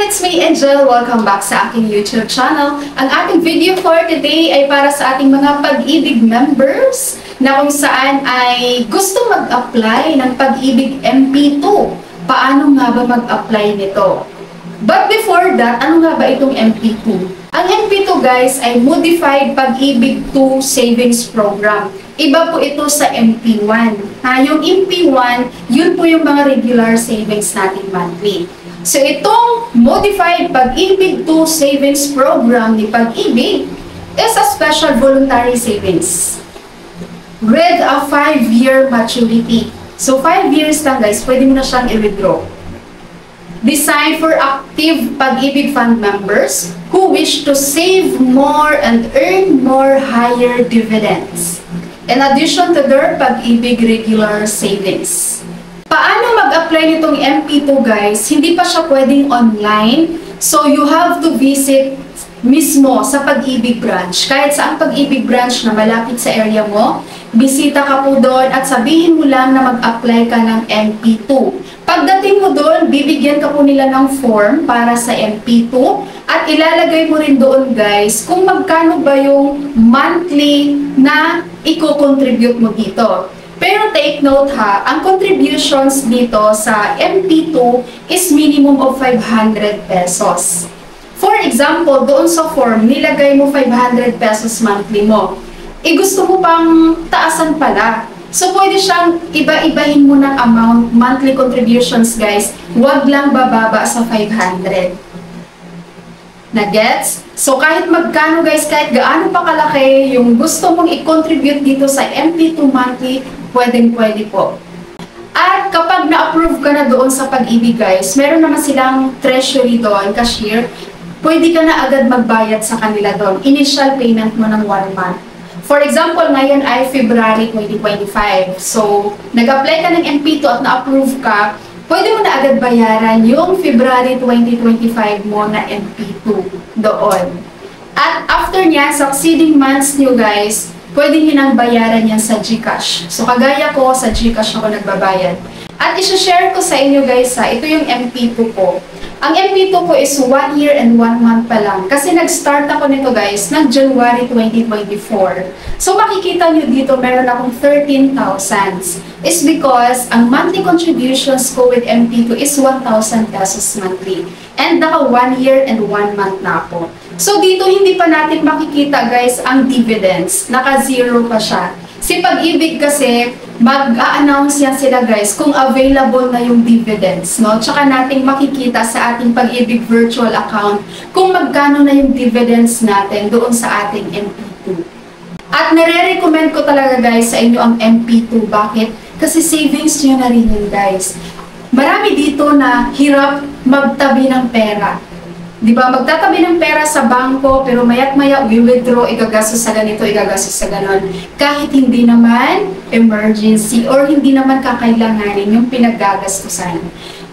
It's me, Angel. Welcome back sa aking YouTube channel. Ang ating video for today ay para sa ating mga Pag-ibig members na kung saan ay gusto mag-apply ng Pag-ibig MP2. Paano nga ba mag-apply nito? But before that, ano nga ba itong MP2? Ang MP2 guys ay Modified Pag-ibig 2 Savings Program. Iba po ito sa MP1. Yung MP1, yun po yung mga regular savings natin monthly. So itong Modified Pag-ibig 2 Savings Program ni Pag-ibig is a special voluntary savings with a 5-year maturity. So 5 years lang guys, pwede mo na siyang i-withdraw. Designed for active Pag-ibig Fund members who wish to save more and earn more higher dividends in addition to their Pag-ibig regular savings. Paano mag-apply nitong MP2 guys? Hindi pa siya pwedeng online. So you have to visit mismo sa Pag-ibig branch. Kahit sa ang Pag-ibig branch na malapit sa area mo, bisita ka po doon at sabihin mo lang na mag-apply ka ng MP2. Pagdating mo doon, bibigyan ka po nila ng form para sa MP2 at ilalagay mo rin doon guys kung magkano ba yung monthly na i-contribute mo dito. Pero take note ha, ang contributions dito sa MP2 is minimum of 500 pesos. For example, doon sa form, nilagay mo 500 pesos monthly mo. Gusto mo pang taasan pala. So, pwede siyang iba-ibahin mo ng amount, monthly contributions guys. Huwag lang bababa sa 500. Na-gets? So, kahit magkano guys, kahit gaano pa kalaki yung gusto mong i-contribute dito sa MP2 monthly, pwedeng-pwede po. At kapag na-approve ka na doon sa Pag-ibig guys, meron naman silang treasury doon, cashier, pwede ka na agad magbayad sa kanila doon. Initial payment mo ng 1 month. For example, ngayon ay February 2025. So, nag-apply ka ng MP2 at na-approve ka, pwede mo na agad bayaran yung February 2025 mo na MP2 doon. At after niya, succeeding months nyo guys, pwede nyo nang bayaran yan sa GCash. So, kagaya ko, sa GCash ako nagbabayad. At isi-share ko sa inyo guys ito yung MP2 ko. Ang MP2 ko is 1 year and 1 month pa lang. Kasi nag-start ako nito guys ng January 2024. So makikita nyo dito meron akong 13,000. Is because ang monthly contributions ko with MP2 is 1,000 pesos monthly. And naka 1 year and 1 month na ako. So dito hindi pa natin makikita guys ang dividends. Naka-zero pa siya. Si Pag-ibig kasi, mag-a-announce yan sila guys kung available na yung dividends, no? Tsaka nating makikita sa ating Pag-ibig virtual account kung magkano na yung dividends natin doon sa ating MP2. At nare-recommend ko talaga guys sa inyo ang MP2. Bakit? Kasi savings nyo na rin yun guys. Marami dito na hirap magtabi ng pera. Diba, magtatabi ng pera sa bangko, pero maya't-maya, withdraw, igagastos sa ganito, igagastos sa ganon. Kahit hindi naman emergency or hindi naman kakailanganin yung pinaggagastusan.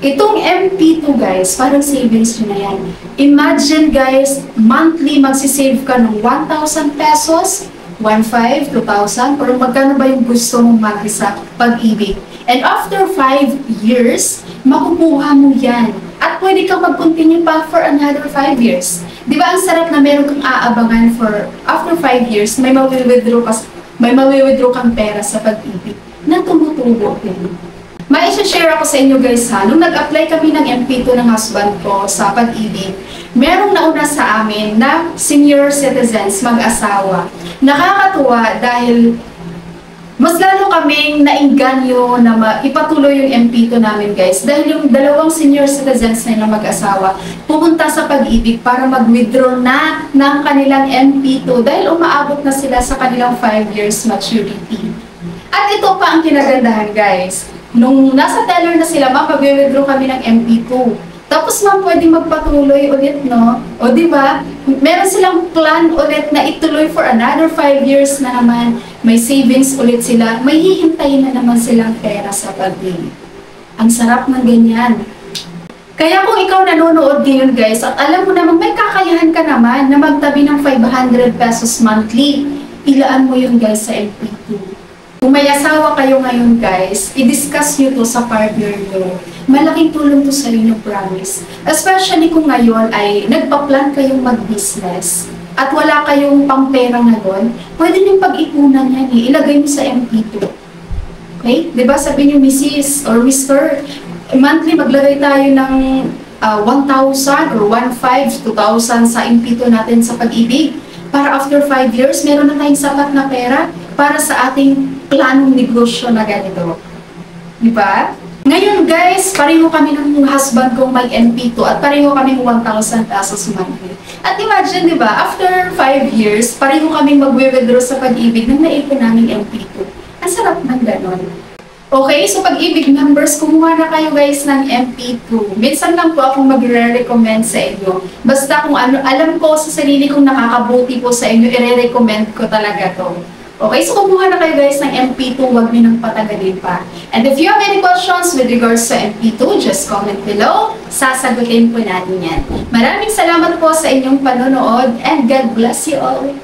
Itong MP2 guys, parang savings nyo na yan. Imagine guys, monthly magsisave ka ng 1,000 pesos, 1,500, 2,000, or magkano ba yung gusto mong monthly sa Pag-ibig. And after 5 years, makukuha mo yan. At pwede kang mag-continue pa for another 5 years. Di ba ang sarap na meron kang aabangan for after 5 years, may mawi-withdraw kang pera sa Pag-ibig na tumutubo din. Mai-share ako sa inyo guys ha, nung nag-apply kami ng MP2 ng husband ko sa Pag-ibig, merong nauna sa amin na senior citizens, mag-asawa. Nakakatuwa dahil mas lalo kaming nainganyo na ipatuloy yung MP2 namin guys. Dahil yung dalawang senior citizens na yung mag-asawa, pumunta sa Pag-ibig para mag-withdraw na ng kanilang MP2 dahil umaabot na sila sa kanilang 5 years maturity. At ito pa ang kinagandahan guys. Nung nasa teller na sila, mag-withdraw kami ng MP2. Tapos ma'am, pwedeng magpatuloy ulit, no? O diba? Meron silang plan ulit na ituloy for another 5 years na naman. May savings ulit sila. May hihintayin na naman silang pera sa Pag-ibig. Ang sarap ng ganyan. Kaya kung ikaw nanonood ngayon guys, at alam mo naman may kakayahan ka naman na magtabi ng 500 pesos monthly, ilaan mo yun guys sa MP2. Kung may asawa kayo ngayon guys, i-discuss nyo to sa partner nyo. malaking tulong to sa inyo, promise. Especially kung ngayon ay nagpa-plan kayong mag-business at wala kayong pampera ngayon, pwede niyong pag-ipunan yan eh. Ilagay mo sa MP2. Okay? Diba sabi niyo, Mrs. or Mr., monthly maglagay tayo ng 1,000 or 1,500, 2,000 sa MP2 natin sa pag-ibig. Para after 5 years, meron na tayong sapat na pera para sa ating planong negosyo na ganito. Diba? Ngayon guys, pareho kami ng husband kong may MP2 at pareho kami 1,000 pesos monthly. At imagine, diba, after 5 years, pareho kami mag-withdraw sa pag-ibig nang naipon naming MP2. Ang sarap ng ganon. Okay, so pag-ibig members, kumuha na kayo guys ng MP2. Minsan lang po akong magre-recommend sa inyo. Basta kung ano, alam ko sa sarili kong nakakabuti po sa inyo, i-recommend ko talaga to. Okay, so kumuha na kayo guys ng MP2, huwag nyo nang patagalin pa. And if you have any questions with regards to MP2, just comment below. Sasagutin po natin yan. Maraming salamat po sa inyong panonood and God bless you all.